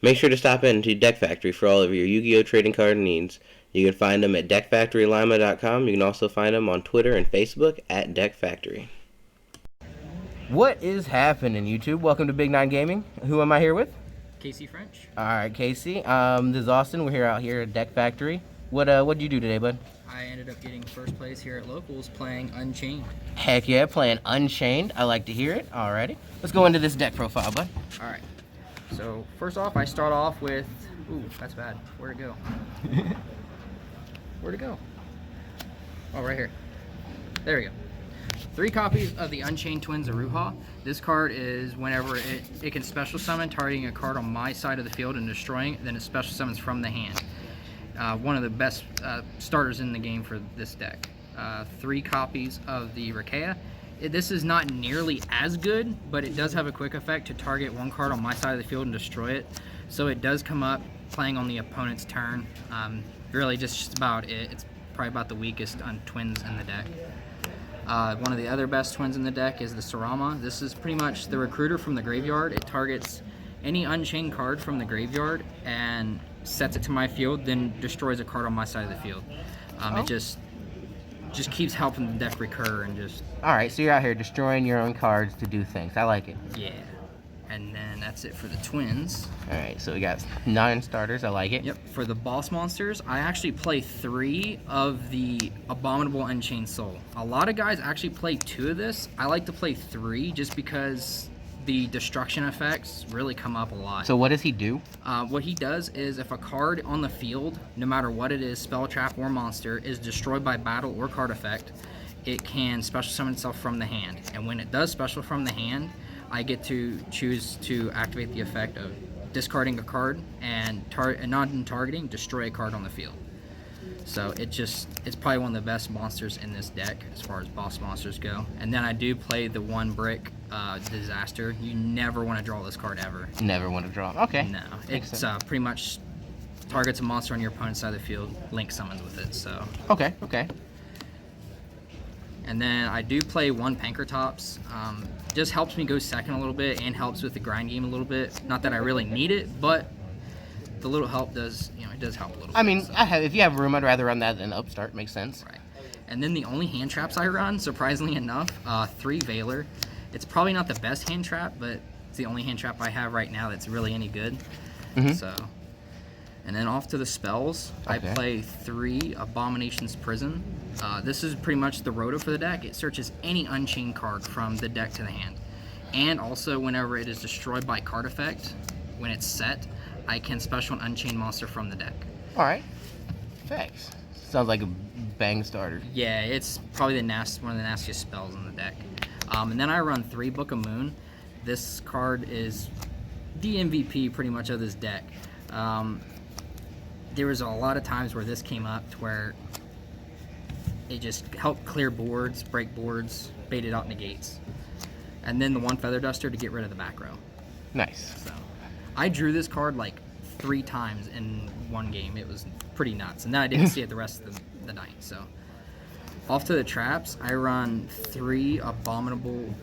Make sure to stop into Deck Factory for all of your Yu-Gi-Oh! Trading card needs. You can find them at deckfactorylima.com. You can also find them on Twitter and Facebook at Deck Factory. What is happening, YouTube? Welcome to Big Nine Gaming. Who am I here with? Casey French. All right, Casey. This is Austin. We're out here at Deck Factory. What'd you do today, bud? I ended up getting first place here at Locals playing Unchained. Heck yeah, playing Unchained. I like to hear it. Alrighty. Let's go into this deck profile, bud. Alright. So, first off, I start off with... Ooh, that's bad. Where'd it go? Where'd it go? Oh, right here. There we go. 3 copies of the Unchained Twins Aruha. This card is whenever it can special summon, targeting a card on my side of the field and destroying it, then it special summons from the hand. One of the best starters in the game for this deck. 3 copies of the Rakea. This is not nearly as good, but it does have a quick effect to target one card on my side of the field and destroy it. So it does come up playing on the opponent's turn. Really just about it. It's probably about the weakest on twins in the deck. One of the other best twins in the deck is the Sarama. This is pretty much the recruiter from the graveyard. It targets any Unchained card from the graveyard and sets it to my field, then destroys a card on my side of the field. It just keeps helping the deck recur and just... Alright, so you're out here destroying your own cards to do things. I like it. Yeah. And then that's it for the twins. Alright, so we got 9 starters. I like it. Yep. For the boss monsters, I actually play 3 of the Abominable Unchained Soul. A lot of guys actually play 2 of this. I like to play 3 just because the destruction effects really come up a lot. So what does he do? What he does is if a card on the field, no matter what it is, spell, trap, or monster, is destroyed by battle or card effect, it can special summon itself from the hand. And when it does special from the hand, I get to choose to activate the effect of discarding a card and non-targeting, destroy a card on the field. So it's probably one of the best monsters in this deck as far as boss monsters go. And then I do play the 1 brick Disaster. You never want to draw this card ever. Never want to draw. Okay. No, it's pretty much targets a monster on your opponent's side of the field, link summons with it. So. Okay. And then I do play 1 Pankratops. Just helps me go second a little bit and helps with the grind game a little bit. Not that I really need it, but the little help does, it does help a little bit. I mean, so. if you have room, I'd rather run that than Upstart. Makes sense. Right. And then the only hand traps I run, surprisingly enough, 3 Veiler. It's probably not the best hand trap, but it's the only hand trap I have right now that's really any good. So, and then off to the spells. Okay. I play 3 Abomination's Prison. This is pretty much the roto for the deck. It searches any Unchained card from the deck to the hand. And also, whenever it is destroyed by card effect, when it's set, I can special an Unchained monster from the deck. Alright. Thanks. Sounds like a bang starter. Yeah, it's probably one of the nastiest spells in the deck. And then I run 3 Book of Moon. This card is the MVP pretty much of this deck. There was a lot of times where this came up to where it just helped clear boards, break boards, baited out negates. And then the 1 Feather Duster to get rid of the back row. Nice. So I drew this card like 3 times in one game. It was pretty nuts. And then I didn't see it the rest of the night. So off to the traps, I run 3 Abominable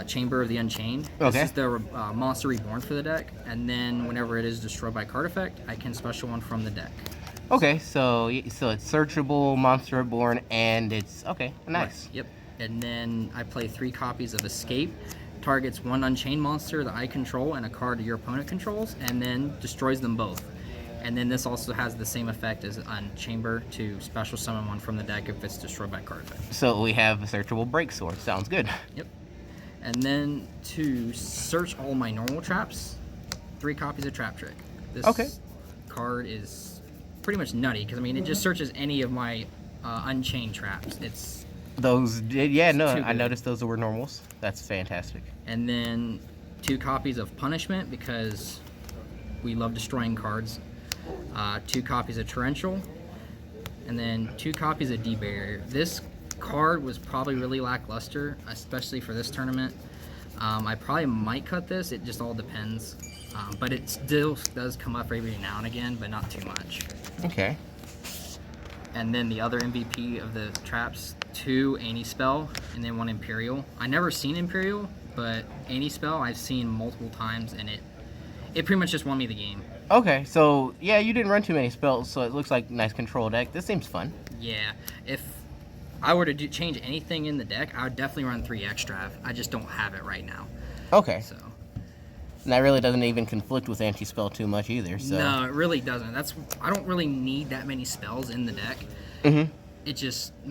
Chamber of the Unchained. Okay. This is the Monster Reborn for the deck. And then whenever it is destroyed by card effect, I can special one from the deck. Okay, so it's searchable, Monster Reborn, and it's... Okay, nice. Right. Yep. And then I play 3 copies of Escape. Targets 1 Unchained monster that I control and a card your opponent controls, and then destroys them both. And then this also has the same effect as on Chamber to special summon one from the deck if it's destroyed by card effect. So we have a searchable Break Sword. Sounds good. Yep. And then to search all my normal traps, 3 copies of Trap Trick. This card is pretty much nutty because, I mean, it just searches any of my Unchained traps. I noticed those were normals. That's fantastic. And then 2 copies of Punishment because we love destroying cards. 2 copies of Torrential, and then 2 copies of D-Barrier. This card was probably really lackluster, especially for this tournament. I probably might cut this, it just all depends. But it still does come up every now and again, but not too much. Okay. And then the other MVP of the traps, 2 Anti-Spell, and then 1 Imperial. I never seen Imperial, but Anti-Spell I've seen multiple times, and It pretty much just won me the game. Okay, so yeah, you didn't run too many spells, so it looks like nice control deck. This seems fun. Yeah, if I were to change anything in the deck, I would definitely run 3 Extrav. I just don't have it right now. Okay. So. And that really doesn't even conflict with anti-spell too much either. So. No, it really doesn't. I don't really need that many spells in the deck. Mm-hmm.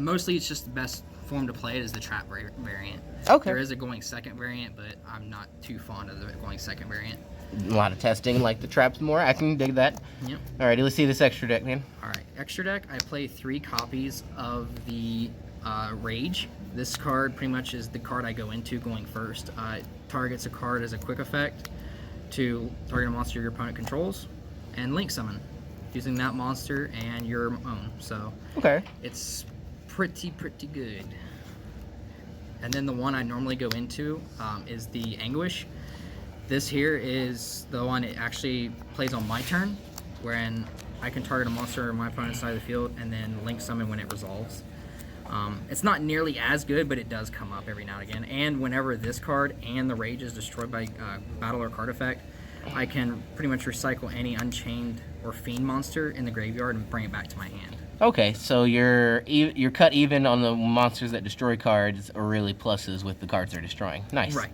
Mostly it's just the best form to play it is the trap variant. Okay. There is a going second variant, but I'm not too fond of the going second variant. A lot of testing, like the traps more. I can dig that. Yep. Alrighty, let's see this extra deck, man. Alright, extra deck, I play 3 copies of the Rage. This card pretty much is the card I go into going first. It targets a card as a quick effect to target a monster your opponent controls, and link summon using that monster and your own. So okay, it's pretty good. And then the one I normally go into is the Anguish. This here is the one it actually plays on my turn, wherein I can target a monster on my opponent's side of the field and then link summon when it resolves. It's not nearly as good, but it does come up every now and again. And whenever this card and the Rage is destroyed by battle or card effect, I can pretty much recycle any Unchained or Fiend monster in the graveyard and bring it back to my hand. Okay, so you're cut even on the monsters that destroy cards, or really pluses with the cards they're destroying. Nice. Right.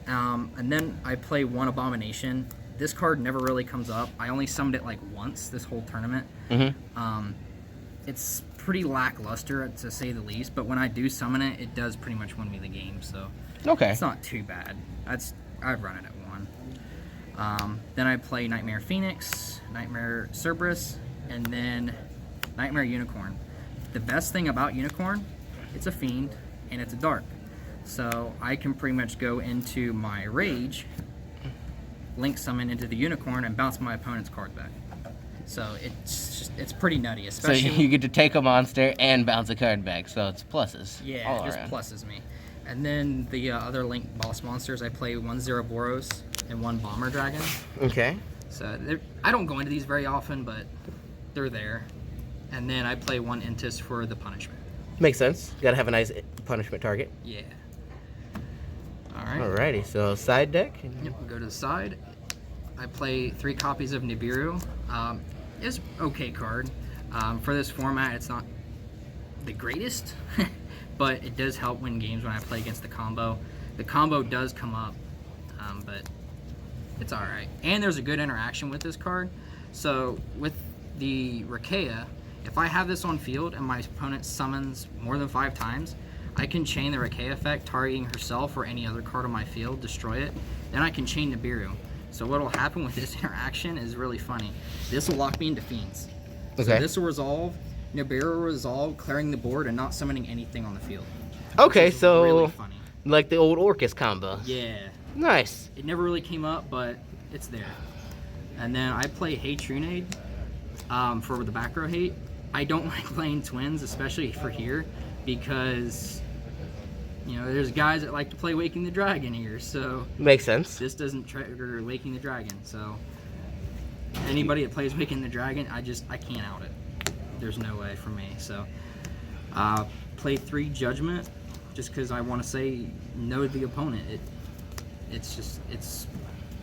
And then I play 1 Abomination. This card never really comes up. I only summoned it like once this whole tournament. Mm-hmm. It's pretty lackluster to say the least, but when I do summon it, it does pretty much win me the game. So okay, it's not too bad. I've run it at 1. Then I play Nightmare Phoenix, Nightmare Cerberus, and then Nightmare Unicorn. The best thing about Unicorn, it's a Fiend and it's a Dark. So I can pretty much go into my Link Summon into the Unicorn, and bounce my opponent's card back. So it's pretty nutty, especially. So you get to take a monster and bounce a card back, so it's pluses. Yeah, all it just around. Pluses me. And then the other Link boss monsters, I play 1 Zeraboros and 1 Bomber Dragon. Okay. So I don't go into these very often, but they're there. And then I play 1 Intis for the punishment. Makes sense. You gotta have a nice punishment target. Yeah. All right. Alrighty, so side deck. Yep, we'll go to the side. I play 3 copies of Nibiru. It's okay card. For this format, it's not the greatest, but it does help win games when I play against the combo. The combo does come up, but it's alright. And there's a good interaction with this card. So with the Rakea, if I have this on field and my opponent summons more than 5 times, I can chain the Rakea effect, targeting herself or any other card on my field, destroy it. Then I can chain Nibiru. So what will happen with this interaction is really funny. This will lock me into Fiends. Okay. So this will resolve, Nibiru will resolve, clearing the board and not summoning anything on the field. Okay, so really funny. Like the old Orcus combo. Yeah. Nice. It never really came up, but it's there. And then I play Hey Trunade for the back row hate. I don't like playing twins, especially for here, because you know there's guys that like to play Waking the Dragon here, so makes sense. This doesn't trigger Waking the Dragon, so anybody that plays Waking the Dragon, I can't out it. There's no way for me. So play 3 Judgment, just because I want to say no to the opponent. It's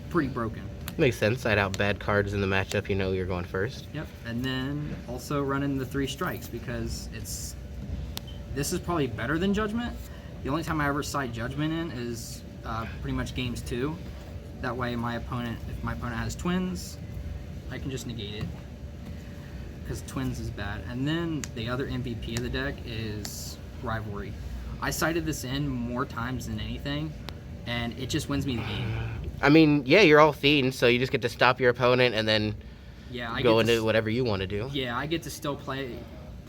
pretty broken. Makes sense. Side out bad cards in the matchup, you know you're going first. Yep, and then also running the 3 strikes, because this is probably better than Judgment. The only time I ever side Judgment in is pretty much games 2. That way if my opponent has twins, I can just negate it, because twins is bad. And then the other MVP of the deck is Rivalry. I sided this in more times than anything, and it just wins me the game. I mean, yeah, you're all fiends, so you just get to stop your opponent and then go into whatever you want to do. Yeah, I get to still play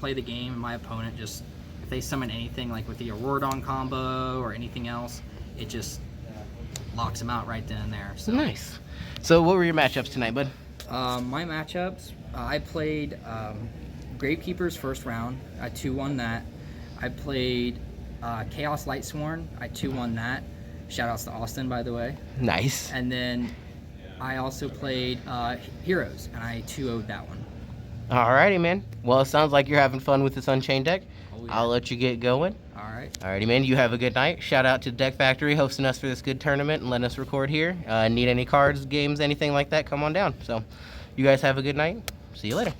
the game, and my opponent just, if they summon anything like with the Auroradon combo or anything else, it just locks them out right then and there. So. Nice. So what were your matchups tonight, bud? My matchups, I played Gravekeeper's first round. I 2-1 that. I played Chaos Lightsworn. I 2-1 that. Shoutouts to Austin, by the way. Nice. And then I also played Heroes, and I 2-0'd that one. Alrighty, man. Well, it sounds like you're having fun with this Unchained deck. Oh, yeah. I'll let you get going. All right. Alrighty, man. You have a good night. Shout out to Deck Factory hosting us for this good tournament and letting us record here. Need any cards, games, anything like that, come on down. So, you guys have a good night. See you later.